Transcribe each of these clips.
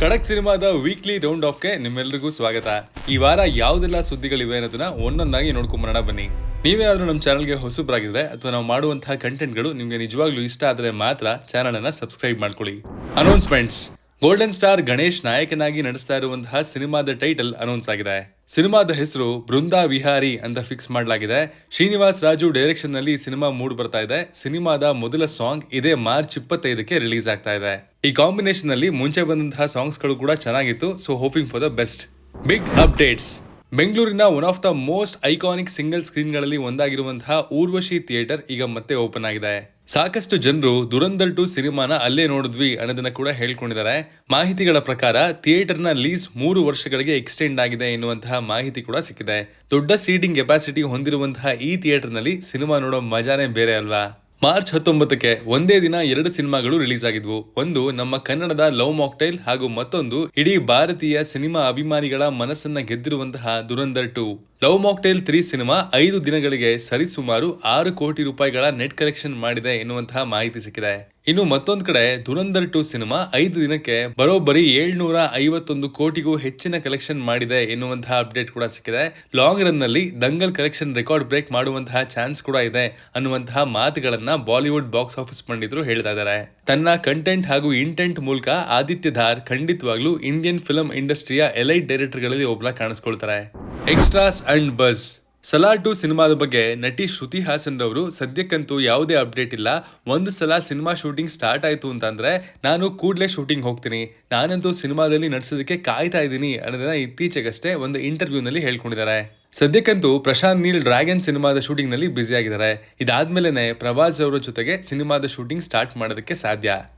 ಖಡಕ್ ಸಿನಿಮಾದ weekly round ಆಫ್ಗೆ ನಿಮ್ಮೆಲ್ಲರಿಗೂ ಸ್ವಾಗತ. ಈ ವಾರ ಯಾವ್ದೆಲ್ಲ ಸುದ್ದಿಗಳಿವೆ ಅನ್ನೋದನ್ನ ಒಂದೊಂದಾಗಿ ನೋಡ್ಕೊಂಬರೋಣ ಬನ್ನಿ. ನೀವೇನಾದ್ರೂ ನಮ್ಮ ಚಾನಲ್ಗೆ ಹೊಸಬ್ರಾಗಿದ್ರೆ ಅಥವಾ ನಾವು ಮಾಡುವಂತಹ ಕಂಟೆಂಟ್ಗಳು ನಿಮ್ಗೆ ನಿಜವಾಗ್ಲೂ ಇಷ್ಟ ಆದ್ರೆ ಮಾತ್ರ ಚಾನಲ್ ಅನ್ನ ಸಬ್ಸ್ಕ್ರೈಬ್ ಮಾಡ್ಕೊಳ್ಳಿ. ಅನೌನ್ಸ್ಮೆಂಟ್ಸ್. ಗೋಲ್ಡನ್ ಸ್ಟಾರ್ ಗಣೇಶ್ ನಾಯಕನಾಗಿ ನಡೆಸ್ತಾ ಇರುವಂತಹ ಸಿನಿಮಾದ ಟೈಟಲ್ ಅನೌನ್ಸ್ ಆಗಿದೆ. ಸಿನಿಮಾದ ಹೆಸರು ಬೃಂದಾ ವಿಹಾರಿ ಅಂತ ಫಿಕ್ಸ್ ಮಾಡಲಾಗಿದೆ. ಶ್ರೀನಿವಾಸ್ ರಾಜು ಡೈರೆಕ್ಷನ್ ನಲ್ಲಿ ಸಿನಿಮಾ ಮೂಡ್ ಬರ್ತಾ ಇದೆ. ಸಿನಿಮಾದ ಮೊದಲ ಸಾಂಗ್ ಇದೇ ಮಾರ್ಚ್ 25ಕ್ಕೆ ರಿಲೀಸ್ ಆಗ್ತಾ ಇದೆ. ಈ ಕಾಂಬಿನೇಷನ್ ನಲ್ಲಿ ಮುಂಚೆ ಬಂದಂತಹ ಸಾಂಗ್ಸ್ ಗಳು ಕೂಡ ಚೆನ್ನಾಗಿತ್ತು. So hoping for the best. Big updates. ಬೆಂಗಳೂರಿನ one of the most iconic single screen ಗಳಲ್ಲಿ ಒಂದಾಗಿರುವಂತಹ ಊರ್ವಶಿ ಥಿಯೇಟರ್ ಈಗ ಮತ್ತೆ ಓಪನ್ ಆಗಿದೆ. ಸಾಕಷ್ಟು ಜನರು ದುರಂದರ್ 2 ಸಿನಿಮಾನ ಅಲ್ಲೇ ನೋಡಿದ್ವಿ ಅನ್ನೋದನ್ನ ಕೂಡ ಹೇಳ್ಕೊಂಡಿದ್ದಾರೆ. ಮಾಹಿತಿಗಳ ಪ್ರಕಾರ ಥಿಯೇಟರ್ನ ಲೀಸ್ 3 ವರ್ಷಗಳಿಗೆ ಎಕ್ಸ್ಟೆಂಡ್ ಆಗಿದೆ ಎನ್ನುವಂತಹ ಮಾಹಿತಿ ಕೂಡ ಸಿಕ್ಕಿದೆ. ದೊಡ್ಡ ಸೀಟಿಂಗ್ ಕೆಪಾಸಿಟಿ ಹೊಂದಿರುವಂತಹ ಈ ಥಿಯೇಟರ್ ನಲ್ಲಿ ಸಿನಿಮಾ ನೋಡೋ ಮಜಾನೇ ಬೇರೆ ಅಲ್ವಾ. ಮಾರ್ಚ್ 19ಕ್ಕೆ ಒಂದೇ ದಿನ 2 ಸಿನಿಮಾಗಳು ರಿಲೀಸ್ ಆಗಿದ್ವು. ಒಂದು ನಮ್ಮ ಕನ್ನಡದ ಲವ್ ಮಾಕ್ಟೈಲ್ ಹಾಗೂ ಮತ್ತೊಂದು ಇಡೀ ಭಾರತೀಯ ಸಿನಿಮಾ ಅಭಿಮಾನಿಗಳ ಮನಸ್ಸನ್ನ ಗೆದ್ದಿರುವಂತಹ ದುರಂದರ್ 2. ಲವ್ ಮಾಕ್ಟೈಲ್ 3 ಸಿನಿಮಾ 5 ದಿನಗಳಿಗೆ ಸರಿಸುಮಾರು 6 ಕೋಟಿ ರೂಪಾಯಿಗಳ ನೆಟ್ ಕಲೆಕ್ಷನ್ ಮಾಡಿದೆ ಎನ್ನುವಂತಹ ಮಾಹಿತಿ ಸಿಕ್ಕಿದೆ. ಇನ್ನು ಮತ್ತೊಂದು ಕಡೆ ದುರಂದರ್ 2 ಸಿನಿಮಾ 5 ದಿನಕ್ಕೆ ಬರೋಬ್ಬರಿ 751 ಕೋಟಿಗೂ ಹೆಚ್ಚಿನ ಕಲೆಕ್ಷನ್ ಮಾಡಿದೆ ಎನ್ನುವಂತಹ ಅಪ್ಡೇಟ್ ಕೂಡ ಸಿಕ್ಕಿದೆ. ಲಾಂಗ್ ರನ್ ನಲ್ಲಿ ದಂಗಲ್ ಕಲೆಕ್ಷನ್ ರೆಕಾರ್ಡ್ ಬ್ರೇಕ್ ಮಾಡುವಂತಹ ಚಾನ್ಸ್ ಕೂಡ ಇದೆ ಅನ್ನುವಂತಹ ಮಾತುಗಳನ್ನ ಬಾಲಿವುಡ್ ಬಾಕ್ಸ್ ಆಫೀಸ್ ಪಂಡಿತರು ಹೇಳ್ತಾ ಇದ್ದಾರೆ. ತನ್ನ ಕಂಟೆಂಟ್ ಹಾಗೂ ಇಂಟೆಂಟ್ ಮೂಲಕ ಆದಿತ್ಯ ಧಾರ್ ಖಂಡಿತವಾಗ್ಲೂ ಇಂಡಿಯನ್ ಫಿಲ್ಮ್ ಇಂಡಸ್ಟ್ರಿಯ ಎಲೈಟ್ ಡೈರೆಕ್ಟರ್ ಗಳಲ್ಲಿ ಒಬ್ಬರ ಕಾಣಿಸ್ಕೊಳ್ತಾರೆ. Extras and buzz. ಸಲಾರ್ 2 ಸಿನಿಮಾದ ಬಗ್ಗೆ ನಟಿ ಶ್ರುತಿ ಹಾಸನ್ ರವರು ಸದ್ಯಕ್ಕಂತೂ ಯಾವುದೇ ಅಪ್ಡೇಟ್ ಇಲ್ಲ. ಒಂದು ಸಲ ಸಿನಿಮಾ ಶೂಟಿಂಗ್ ಸ್ಟಾರ್ಟ್ ಆಯ್ತು ಅಂತಂದ್ರೆ ನಾನು ಕೂಡಲೇ ಶೂಟಿಂಗ್ ಹೋಗ್ತೀನಿ, ನಾನಂತೂ ಸಿನಿಮಾದಲ್ಲಿ ನಡ್ಸೋದಕ್ಕೆ ಕಾಯ್ತಾ ಇದ್ದೀನಿ ಅನ್ನೋದನ್ನ ಇತ್ತೀಚೆಗಷ್ಟೇ ಒಂದು ಇಂಟರ್ವ್ಯೂ ನಲ್ಲಿ ಹೇಳ್ಕೊಂಡಿದ್ದಾರೆ. ಸದ್ಯಕ್ಕಂತೂ ಪ್ರಶಾಂತ್ ನೀಲ್ ಡ್ರ್ಯಾಗನ್ ಸಿನಿಮಾದ ಶೂಟಿಂಗ್ ನಲ್ಲಿ ಬ್ಯುಸಿ ಆಗಿದ್ದಾರೆ. ಇದಾದ್ಮೇಲೆ ಪ್ರಭಾಸ್ ಅವರ ಜೊತೆಗೆ ಸಿನಿಮಾದ ಶೂಟಿಂಗ್ ಸ್ಟಾರ್ಟ್ ಮಾಡೋದಕ್ಕೆ ಸಾಧ್ಯ.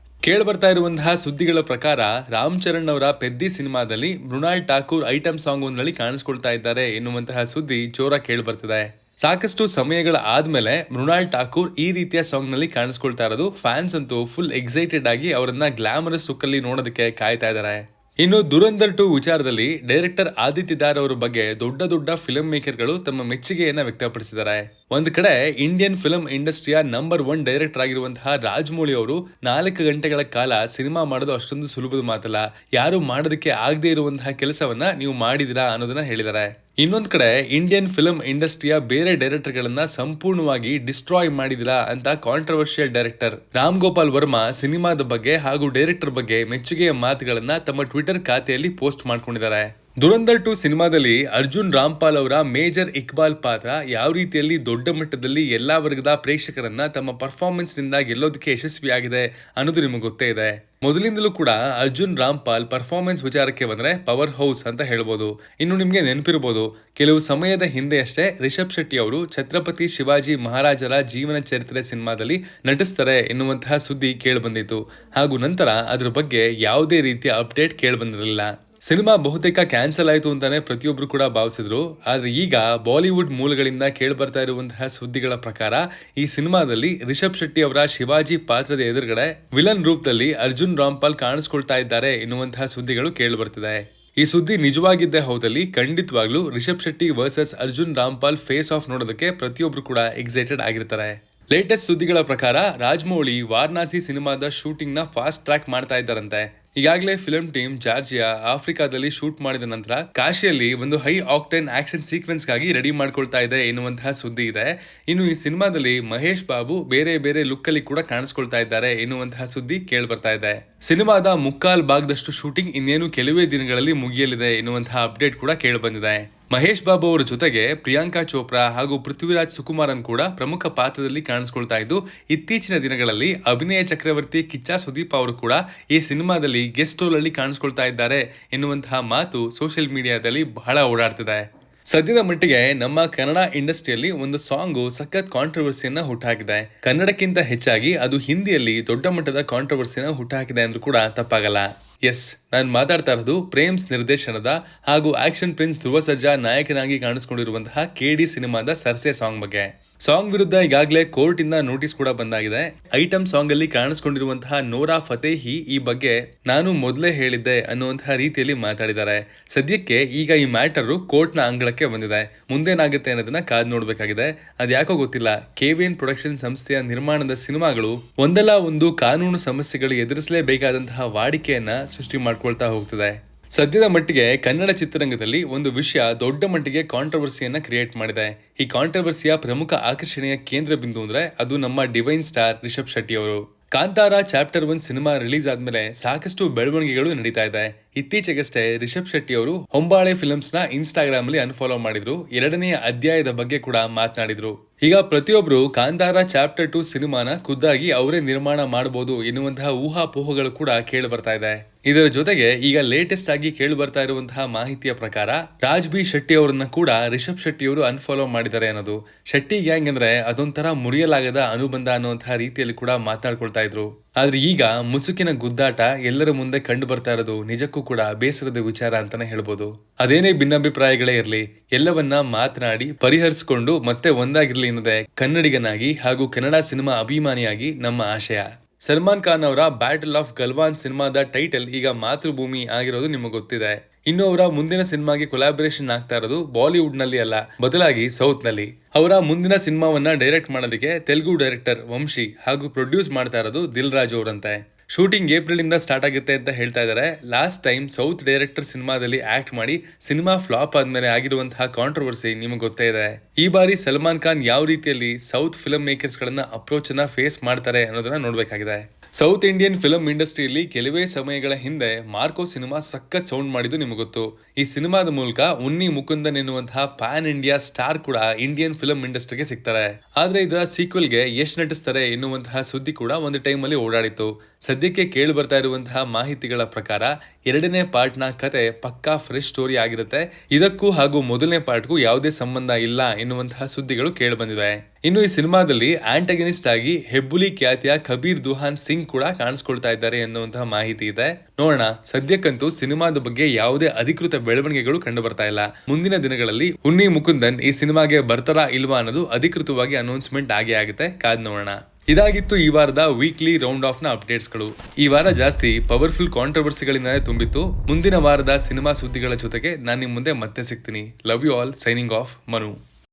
ಕೇಳ್ಬರ್ತಾ ಇರುವಂತಹ ಸುದ್ದಿಗಳ ಪ್ರಕಾರ ರಾಮ್ ಚರಣ್ ಅವರ ಪೆದ್ದಿ ಸಿನಿಮಾದಲ್ಲಿ ಮೃಣಾಲ್ ಠಾಕೂರ್ ಐಟಮ್ ಸಾಂಗ್ ಒಂದರಲ್ಲಿ ಕಾಣಿಸ್ಕೊಳ್ತಾ ಇದ್ದಾರೆ ಎನ್ನುವಂತಹ ಸುದ್ದಿ ಜೋರ ಕೇಳ್ಬರ್ತಿದೆ. ಸಾಕಷ್ಟು ಸಮಯಗಳ ಆದ್ಮೇಲೆ ಮೃಣಾಲ್ ಠಾಕೂರ್ ಈ ರೀತಿಯ ಸಾಂಗ್ ನಲ್ಲಿ ಕಾಣಿಸ್ಕೊಳ್ತಾ ಇರೋದು ಫ್ಯಾನ್ಸ್ ಅಂತೂ ಫುಲ್ ಎಕ್ಸೈಟೆಡ್ ಆಗಿ ಅವರನ್ನ ಗ್ಲಾಮರಸ್ ಲುಕ್ ಅಲ್ಲಿ ನೋಡೋದಕ್ಕೆ ಕಾಯ್ತಾ ಇದ್ದಾರೆ. ಇನ್ನು ದುರಂದರ್ 2 ವಿಚಾರದಲ್ಲಿ ಡೈರೆಕ್ಟರ್ ಆದಿತ್ಯ ಧಾರ್ ಅವರ ಬಗ್ಗೆ ದೊಡ್ಡ ಫಿಲ್ಮ್ ಮೇಕರ್ಗಳು ತಮ್ಮ ಮೆಚ್ಚುಗೆಯನ್ನ ವ್ಯಕ್ತಪಡಿಸಿದ್ದಾರೆ. ಒಂದ್ ಕಡೆ ಇಂಡಿಯನ್ ಫಿಲ್ಮ್ ಇಂಡಸ್ಟ್ರಿಯ ನಂಬರ್ 1 ಡೈರೆಕ್ಟರ್ ಆಗಿರುವಂತಹ ರಾಜಮೌಳಿ ಅವರು 4 ಗಂಟೆಗಳ ಕಾಲ ಸಿನಿಮಾ ಮಾಡೋದು ಅಷ್ಟೊಂದು ಸುಲಭದ ಮಾತಲ್ಲ. ಯಾರು ಮಾಡೋದಕ್ಕೆ ಆಗದೆ ಇರುವಂತಹ ಕೆಲಸವನ್ನ ನೀವು ಮಾಡಿದಿರಾ ಅನ್ನೋದನ್ನ ಹೇಳಿದ್ದಾರೆ. ಇನ್ನೊಂದ್ ಕಡೆ ಇಂಡಿಯನ್ ಫಿಲ್ಮ್ ಇಂಡಸ್ಟ್ರಿಯ ಬೇರೆ ಡೈರೆಕ್ಟರ್ ಗಳನ್ನ ಸಂಪೂರ್ಣವಾಗಿ ಡಿಸ್ಟ್ರಾಯ್ ಮಾಡಿದಿರಾ ಅಂತ ಕಾಂಟ್ರವರ್ಷಿಯಲ್ ಡೈರೆಕ್ಟರ್ ರಾಮ್ ಗೋಪಾಲ್ ವರ್ಮಾ ಸಿನಿಮಾದ ಬಗ್ಗೆ ಹಾಗೂ ಡೈರೆಕ್ಟರ್ ಬಗ್ಗೆ ಮೆಚ್ಚುಗೆಯ ಮಾತುಗಳನ್ನ ತಮ್ಮ ಟ್ವಿಟರ್ ಖಾತೆಯಲ್ಲಿ ಪೋಸ್ಟ್ ಮಾಡ್ಕೊಂಡಿದ್ದಾರೆ. ದುರಂದರ್ 2 ಸಿನಿಮಾದಲ್ಲಿ ಅರ್ಜುನ್ ರಾಮ್ಪಾಲ್ ಅವರ ಮೇಜರ್ ಇಕ್ಬಾಲ್ ಪಾತ್ರ ಯಾವ ರೀತಿಯಲ್ಲಿ ದೊಡ್ಡ ಮಟ್ಟದಲ್ಲಿ ಎಲ್ಲಾ ವರ್ಗದ ಪ್ರೇಕ್ಷಕರನ್ನ ತಮ್ಮ ಪರ್ಫಾರ್ಮೆನ್ಸ್ ನಿಂದ ಗೆಲ್ಲೋದಕ್ಕೆ ಯಶಸ್ವಿಯಾಗಿದೆ ಅನ್ನೋದು ನಿಮಗೆ ಗೊತ್ತೇ ಇದೆ. ಮೊದಲಿಂದಲೂ ಕೂಡ ಅರ್ಜುನ್ ರಾಮ್ಪಾಲ್ ಪರ್ಫಾರ್ಮೆನ್ಸ್ ವಿಚಾರಕ್ಕೆ ಬಂದ್ರೆ ಪವರ್ ಹೌಸ್ ಅಂತ ಹೇಳ್ಬೋದು. ಇನ್ನು ನಿಮ್ಗೆ ನೆನಪಿರ್ಬೋದು, ಕೆಲವು ಸಮಯದ ಹಿಂದೆ ಅಷ್ಟೇ ರಿಷಬ್ ಶೆಟ್ಟಿ ಅವರು ಛತ್ರಪತಿ ಶಿವಾಜಿ ಮಹಾರಾಜರ ಜೀವನ ಚರಿತ್ರೆ ಸಿನಿಮಾದಲ್ಲಿ ನಟಿಸ್ತಾರೆ ಎನ್ನುವಂತಹ ಸುದ್ದಿ ಕೇಳಿಬಂದಿತ್ತು. ಹಾಗೂ ನಂತರ ಅದ್ರ ಬಗ್ಗೆ ಯಾವುದೇ ರೀತಿಯ ಅಪ್ಡೇಟ್ ಕೇಳಿಬಂದಿರಲಿಲ್ಲ. ಸಿನಿಮಾ ಬಹುತೇಕ ಕ್ಯಾನ್ಸಲ್ ಆಯ್ತು ಅಂತಾನೆ ಪ್ರತಿಯೊಬ್ರು ಕೂಡ ಭಾವಿಸಿದ್ರು. ಆದ್ರೆ ಈಗ ಬಾಲಿವುಡ್ ಮೂಲಗಳಿಂದ ಕೇಳ್ಬರ್ತಾ ಇರುವಂತಹ ಸುದ್ದಿಗಳ ಪ್ರಕಾರ ಈ ಸಿನಿಮಾದಲ್ಲಿ ರಿಷಬ್ ಶೆಟ್ಟಿ ಅವರ ಶಿವಾಜಿ ಪಾತ್ರದ ಎದುರುಗಡೆ ವಿಲನ್ ರೂಪದಲ್ಲಿ ಅರ್ಜುನ್ ರಾಮ್ಪಾಲ್ ಕಾಣಿಸ್ಕೊಳ್ತಾ ಇದ್ದಾರೆ ಎನ್ನುವಂತಹ ಸುದ್ದಿಗಳು ಕೇಳಿಬರ್ತಿದೆ. ಈ ಸುದ್ದಿ ನಿಜವಾಗಿದ್ದೇ ಹೌದಲ್ಲಿ ಖಂಡಿತವಾಗ್ಲೂ Rishab Shetty versus Arjun Rampal face off ನೋಡೋದಕ್ಕೆ ಪ್ರತಿಯೊಬ್ರು ಕೂಡ ಎಕ್ಸೈಟೆಡ್ ಆಗಿರ್ತಾರೆ. ಲೇಟೆಸ್ಟ್ ಸುದ್ದಿಗಳ ಪ್ರಕಾರ ರಾಜಮೌಳಿ ವಾರಣಾಸಿ ಸಿನಿಮಾದ ಶೂಟಿಂಗ್ ನ ಫಾಸ್ಟ್ ಟ್ರ್ಯಾಕ್ ಮಾಡ್ತಾ ಇದ್ದಾರಂತೆ. ಈಗಾಗಲೇ ಫಿಲ್ಮ್ ಟೀಮ್ ಜಾರ್ಜಿಯಾ ಆಫ್ರಿಕಾದಲ್ಲಿ ಶೂಟ್ ಮಾಡಿದ ನಂತರ ಕಾಶಿಯಲ್ಲಿ ಒಂದು ಹೈ ಆಕ್ಟೇನ್ ಆಕ್ಷನ್ ಸೀಕ್ವೆನ್ಸ್ ಗಾಗಿ ರೆಡಿ ಮಾಡ್ಕೊಳ್ತಾ ಇದೆ ಎನ್ನುವಂತಹ ಸುದ್ದಿ ಇದೆ. ಇನ್ನು ಈ ಸಿನಿಮಾದಲ್ಲಿ ಮಹೇಶ್ ಬಾಬು ಬೇರೆ ಲುಕ್ ಅಲ್ಲಿ ಕೂಡ ಕಾಣಿಸ್ಕೊಳ್ತಾ ಇದ್ದಾರೆ ಎನ್ನುವಂತಹ ಸುದ್ದಿ ಕೇಳ್ಬರ್ತಾ ಇದೆ. ಸಿನಿಮಾದ ಮುಕ್ಕಾಲ್ ಭಾಗದಷ್ಟು ಶೂಟಿಂಗ್ ಇನ್ನೇನು ಕೆಲವೇ ದಿನಗಳಲ್ಲಿ ಮುಗಿಯಲಿದೆ ಎನ್ನುವಂತಹ ಅಪ್ಡೇಟ್ ಕೂಡ ಕೇಳಿಬಂದಿದೆ. ಮಹೇಶ್ ಬಾಬು ಅವರ ಜೊತೆಗೆ ಪ್ರಿಯಾಂಕಾ ಚೋಪ್ರಾ ಹಾಗೂ ಪೃಥ್ವಿರಾಜ್ ಸುಕುಮಾರನ್ ಕೂಡ ಪ್ರಮುಖ ಪಾತ್ರದಲ್ಲಿ ಕಾಣಿಸ್ಕೊಳ್ತಾ ಇದ್ದು, ಇತ್ತೀಚಿನ ದಿನಗಳಲ್ಲಿ ಅಭಿನಯ ಚಕ್ರವರ್ತಿ ಕಿಚ್ಚ ಸುದೀಪ್ ಅವರು ಕೂಡ ಈ ಸಿನಿಮಾದಲ್ಲಿ ಗೆಸ್ಟ್ ರೋಲ್ ಅಲ್ಲಿ ಕಾಣಿಸ್ಕೊಳ್ತಾ ಇದ್ದಾರೆ ಎನ್ನುವಂತಹ ಮಾತು ಸೋಷಿಯಲ್ ಮೀಡಿಯಾದಲ್ಲಿ ಬಹಳ ಓಡಾಡ್ತಿದೆ. ಸದ್ಯದ ಮಟ್ಟಿಗೆ ನಮ್ಮ ಕನ್ನಡ ಇಂಡಸ್ಟ್ರಿಯಲ್ಲಿ ಒಂದು ಸಾಂಗು ಸಖತ್ ಕಾಂಟ್ರವರ್ಸಿಯನ್ನ ಹುಟ್ಟಾಕಿದೆ. ಕನ್ನಡಕ್ಕಿಂತ ಹೆಚ್ಚಾಗಿ ಅದು ಹಿಂದಿಯಲ್ಲಿ ದೊಡ್ಡ ಮಟ್ಟದ ಕಾಂಟ್ರವರ್ಸಿಯನ್ನ ಹುಟ್ಟಾಕಿದೆ ಅಂದ್ರೂ ಕೂಡ ತಪ್ಪಾಗಲ್ಲ. ಎಸ್, ನಾನು ಮಾತಾಡ್ತಾ ಇರೋದು ಪ್ರೇಮ್ಸ್ ನಿರ್ದೇಶನದ ಹಾಗೂ ಆಕ್ಷನ್ ಪ್ರಿನ್ಸ್ ಧ್ರುವ ಸರ್ಜಾ ನಾಯಕನಾಗಿ ಕಾಣಿಸ್ಕೊಂಡಿರುವಂತಹ KD ಸಿನಿಮಾದ ಸರ್ಸೆ ಸಾಂಗ್ ಬಗ್ಗೆ. ಸಾಂಗ್ ವಿರುದ್ಧ ಈಗಾಗಲೇ ಕೋರ್ಟ್ ಇಂದ ನೋಟಿಸ್ ಕೂಡ ಬಂದಾಗಿದೆ. ಐಟಮ್ ಸಾಂಗ್ ಅಲ್ಲಿ ಕಾಣಿಸ್ಕೊಂಡಿರುವಂತಹ ನೋರಾ ಫತೇಹಿ ಈ ಬಗ್ಗೆ ನಾನು ಮೊದಲೇ ಹೇಳಿದ್ದೆ ಅನ್ನುವಂತಹ ರೀತಿಯಲ್ಲಿ ಮಾತಾಡಿದ್ದಾರೆ. ಸದ್ಯಕ್ಕೆ ಈಗ ಈ ಮ್ಯಾಟರ್ ಕೋರ್ಟ್ ನ ಅಂಗಳಕ್ಕೆ ಬಂದಿದೆ. ಮುಂದೇನಾಗುತ್ತೆ ಅನ್ನೋದನ್ನ ಕಾದ್ ನೋಡ್ಬೇಕಾಗಿದೆ. ಅದ್ಯಾಕೋ ಗೊತ್ತಿಲ್ಲ, KVN ಪ್ರೊಡಕ್ಷನ್ ಸಂಸ್ಥೆಯ ನಿರ್ಮಾಣದ ಸಿನಿಮಾಗಳು ಒಂದಲ್ಲ ಒಂದು ಕಾನೂನು ಸಮಸ್ಯೆಗಳು ಎದುರಿಸಲೇಬೇಕಾದಂತಹ ವಾಡಿಕೆಯನ್ನ ಸೃಷ್ಟಿ ಮಾಡ್ಕೊಂಡಿದೆ. ಹೆಚ್ಚಿಕೊಳ್ತಾ ಹೋಗ್ತದೆ. ಸದ್ಯದ ಮಟ್ಟಿಗೆ ಕನ್ನಡ ಚಿತ್ರರಂಗದಲ್ಲಿ ಒಂದು ವಿಷಯ ದೊಡ್ಡ ಮಟ್ಟಿಗೆ ಕಾಂಟ್ರವರ್ಸಿಯನ್ನ ಕ್ರಿಯೇಟ್ ಮಾಡಿದೆ. ಈ ಕಾಂಟ್ರವರ್ಸಿಯ ಪ್ರಮುಖ ಆಕರ್ಷಣೆಯ ಕೇಂದ್ರ ಬಿಂದು ಅಂದ್ರೆ ಅದು ನಮ್ಮ ಡಿವೈನ್ ಸ್ಟಾರ್ ರಿಷಬ್ ಶೆಟ್ಟಿ ಅವರು. ಕಾಂತಾರ ಚಾಪ್ಟರ್ 1 ಸಿನಿಮಾ ರಿಲೀಸ್ ಆದ್ಮೇಲೆ ಸಾಕಷ್ಟು ಬೆಳವಣಿಗೆಗಳು ನಡೀತಾ ಇದೆ. ಇತ್ತೀಚೆಗಷ್ಟೇ ರಿಷಬ್ ಶೆಟ್ಟಿ ಅವರು ಹೊಂಬಾಳೆ ಫಿಲ್ಮ್ಸ್ ನ ಇನ್ಸ್ಟಾಗ್ರಾಮ್ ಅಲ್ಲಿ ಅನ್ಫಾಲೋ ಮಾಡಿದ್ರು. 2ನೇ ಅಧ್ಯಾಯದ ಬಗ್ಗೆ ಕೂಡ ಮಾತನಾಡಿದ್ರು. ಈಗ ಪ್ರತಿಯೊಬ್ರು ಕಾಂತಾರ ಚಾಪ್ಟರ್ 2 ಸಿನಿಮಾನ ಖುದ್ದಾಗಿ ಅವರೇ ನಿರ್ಮಾಣ ಮಾಡಬಹುದು ಎನ್ನುವಂತಹ ಊಹಾಪೋಹಗಳು ಕೂಡ ಕೇಳಿ ಬರ್ತಾ ಇದೆ. ಇದರ ಜೊತೆಗೆ ಈಗ ಲೇಟೆಸ್ಟ್ ಆಗಿ ಕೇಳಿ ಬರ್ತಾ ಇರುವಂತಹ ಮಾಹಿತಿಯ ಪ್ರಕಾರ ರಾಜ್ ಬಿ ಶೆಟ್ಟಿ ಅವರನ್ನ ಕೂಡ ರಿಷಬ್ ಶೆಟ್ಟಿ ಅವರು ಅನ್ಫಾಲೋ ಮಾಡಿದ್ದಾರೆ ಅನ್ನೋದು. ಶೆಟ್ಟಿ ಗ್ಯಾಂಗ್ ಅಂದ್ರೆ ಅದೊಂಥರ ಮುರಿಯಲಾಗದ ಅನುಬಂಧ ಅನ್ನುವಂತಹ ರೀತಿಯಲ್ಲಿ ಕೂಡ ಮಾತನಾಡ್ಕೊಳ್ತಾ ಇದ್ರು. ಆದ್ರೆ ಈಗ ಮುಸುಕಿನ ಗುದ್ದಾಟ ಎಲ್ಲರ ಮುಂದೆ ಕಂಡು ಬರ್ತಾ ಇರೋದು ನಿಜಕ್ಕೂ ಕೂಡ ಬೇಸರದ ವಿಚಾರ ಅಂತಾನೆ ಹೇಳ್ಬೋದು. ಅದೇನೇ ಭಿನ್ನಾಭಿಪ್ರಾಯಗಳೇ ಇರ್ಲಿ, ಎಲ್ಲವನ್ನ ಮಾತನಾಡಿ ಪರಿಹರಿಸಿಕೊಂಡು ಮತ್ತೆ ಒಂದಾಗಿರ್ಲಿ ಅನ್ನೋದೇ ಕನ್ನಡಿಗನಾಗಿ ಹಾಗೂ ಕನ್ನಡ ಸಿನಿಮಾ ಅಭಿಮಾನಿಯಾಗಿ ನಮ್ಮ ಆಶಯ. ಸಲ್ಮಾನ್ ಖಾನ್ ಅವರ ಬ್ಯಾಟಲ್ ಆಫ್ ಗಲ್ವಾನ್ ಸಿನಿಮಾದ ಟೈಟಲ್ ಈಗ ಮಾತೃಭೂಮಿ ಆಗಿರೋದು ನಿಮಗೆ ಗೊತ್ತಿದೆ. ಇನ್ನು ಅವರ ಮುಂದಿನ ಸಿನಿಮಾಗೆ ಕೊಲಾಬರೇಷನ್ ಆಗ್ತಾ ಇರೋದು ಬಾಲಿವುಡ್ ನಲ್ಲಿ ಅಲ್ಲ, ಬದಲಾಗಿ ಸೌತ್ ನಲ್ಲಿ. ಅವರ ಮುಂದಿನ ಸಿನಿಮಾವನ್ನ ಡೈರೆಕ್ಟ್ ಮಾಡೋದಕ್ಕೆ ತೆಲುಗು ಡೈರೆಕ್ಟರ್ ವಂಶಿ ಹಾಗೂ ಪ್ರೊಡ್ಯೂಸ್ ಮಾಡ್ತಾ ಇರೋದು ದಿಲ್ ರಾಜು ಅವರಂತೆ. ಶೂಟಿಂಗ್ ಏಪ್ರಿಲ್ ಇಂದ ಸ್ಟಾರ್ಟ್ ಆಗುತ್ತೆ ಅಂತ ಹೇಳ್ತಾ ಇದ್ದಾರೆ. ಲಾಸ್ಟ್ ಟೈಮ್ ಸೌತ್ ಡೈರೆಕ್ಟರ್ ಸಿನಿಮಾದಲ್ಲಿ ಆಕ್ಟ್ ಮಾಡಿ ಸಿನಿಮಾ ಫ್ಲಾಪ್ ಆದ್ಮೇಲೆ ಆಗಿರುವಂತಹ ಕಾಂಟ್ರವರ್ಸಿ ನಿಮಗೆ ಗೊತ್ತೇ ಇದೆ. ಈ ಬಾರಿ ಸಲ್ಮಾನ್ ಖಾನ್ ಯಾವ ರೀತಿಯಲ್ಲಿ ಸೌತ್ ಫಿಲ್ಮ್ ಮೇಕರ್ಸ್ ಗಳನ್ನ ಅಪ್ರೋಚ್ ಅನ್ನ ಫೇಸ್ ಮಾಡ್ತಾರೆ ಅನ್ನೋದನ್ನ ನೋಡ್ಬೇಕಾಗಿದೆ. ಸೌತ್ ಇಂಡಿಯನ್ ಫಿಲ್ಮ್ ಇಂಡಸ್ಟ್ರಿಯಲ್ಲಿ ಕೆಲವೇ ಸಮಯಗಳ ಹಿಂದೆ ಮಾರ್ಕೋ ಸಿನಿಮಾ ಸಖತ್ ಸೌಂಡ್ ಮಾಡಿದ್ದು ನಿಮಗೆ ಗೊತ್ತು. ಈ ಸಿನಿಮಾದ ಮೂಲಕ ಉನ್ನಿ ಮುಕುಂದನ್ ಎನ್ನುವಂತಹ ಪ್ಯಾನ್ ಇಂಡಿಯಾ ಸ್ಟಾರ್ ಕೂಡ ಇಂಡಿಯನ್ ಫಿಲ್ಮ್ ಇಂಡಸ್ಟ್ರಿಗೆ ಸಿಗ್ತಾರೆ. ಆದ್ರೆ ಇದರ ಸೀಕ್ವೆಲ್ಗೆ ಎಷ್ಟು ನಟಿಸ್ತಾರೆ ಎನ್ನುವಂತಹ ಸುದ್ದಿ ಕೂಡ ಒಂದು ಟೈಮ್ ಅಲ್ಲಿ ಓಡಾಡಿತ್ತು. ಸದ್ಯಕ್ಕೆ ಕೇಳಿ ಬರ್ತಾ ಇರುವಂತಹ ಮಾಹಿತಿಗಳ ಪ್ರಕಾರ 2ನೇ ಪಾರ್ಟ್ ನ ಕತೆ ಪಕ್ಕಾ ಫ್ರೆಶ್ ಸ್ಟೋರಿ ಆಗಿರುತ್ತೆ. ಇದಕ್ಕೂ ಹಾಗೂ ಮೊದಲನೇ ಪಾರ್ಟ್ಗೂ ಯಾವುದೇ ಸಂಬಂಧ ಇಲ್ಲ ಎನ್ನುವಂತಹ ಸುದ್ದಿಗಳು ಕೇಳಿ ಬಂದಿವೆ. ಇನ್ನು ಈ ಸಿನಿಮಾದಲ್ಲಿ ಆಂಟಗನಿಸ್ಟ್ ಆಗಿ ಹೆಬ್ಬುಲಿ ಖ್ಯಾತಿಯ ಕಬೀರ್ ದುಹಾನ್ ಸಿಂಗ್ ಕೂಡ ಕಾಣಿಸ್ಕೊಳ್ತಾ ಇದ್ದಾರೆ ಎನ್ನುವಂತಹ ಮಾಹಿತಿ ಇದೆ. ನೋಡೋಣ. ಸದ್ಯಕ್ಕಂತೂ ಸಿನಿಮಾದ ಬಗ್ಗೆ ಯಾವುದೇ ಅಧಿಕೃತ ಬೆಳವಣಿಗೆಗಳು ಕಂಡು ಬರ್ತಾ ಇಲ್ಲ. ಮುಂದಿನ ದಿನಗಳಲ್ಲಿ ಉನ್ನಿ ಮುಕುಂದನ್ ಈ ಸಿನಿಮಾಗೆ ಬರ್ತಾರಾ ಇಲ್ವಾ ಅನ್ನೋದು ಅಧಿಕೃತವಾಗಿ ಅನೌನ್ಸ್ಮೆಂಟ್ ಆಗೇ ಆಗುತ್ತೆ. ಕಾದ್ ನೋಡೋಣ. ಇದಾಗಿತ್ತು ಈ ವಾರದ ವೀಕ್ಲಿ ರೌಂಡ್ ಆಫ್ ನ ಅಪ್ಡೇಟ್ಸ್ಗಳು. ಈ ವಾರ ಜಾಸ್ತಿ ಪವರ್ಫುಲ್ ಕಾಂಟ್ರವರ್ಸಿಗಳಿಂದ ತುಂಬಿತ್ತು. ಮುಂದಿನ ವಾರದ ಸಿನಿಮಾ ಸುದ್ದಿಗಳ ಜೊತೆಗೆ ನಾನು ನಿಮ್ಮ ಮುಂದೆ ಮತ್ತೆ ಸಿಗ್ತೀನಿ. Love you all. Signing off, Manu.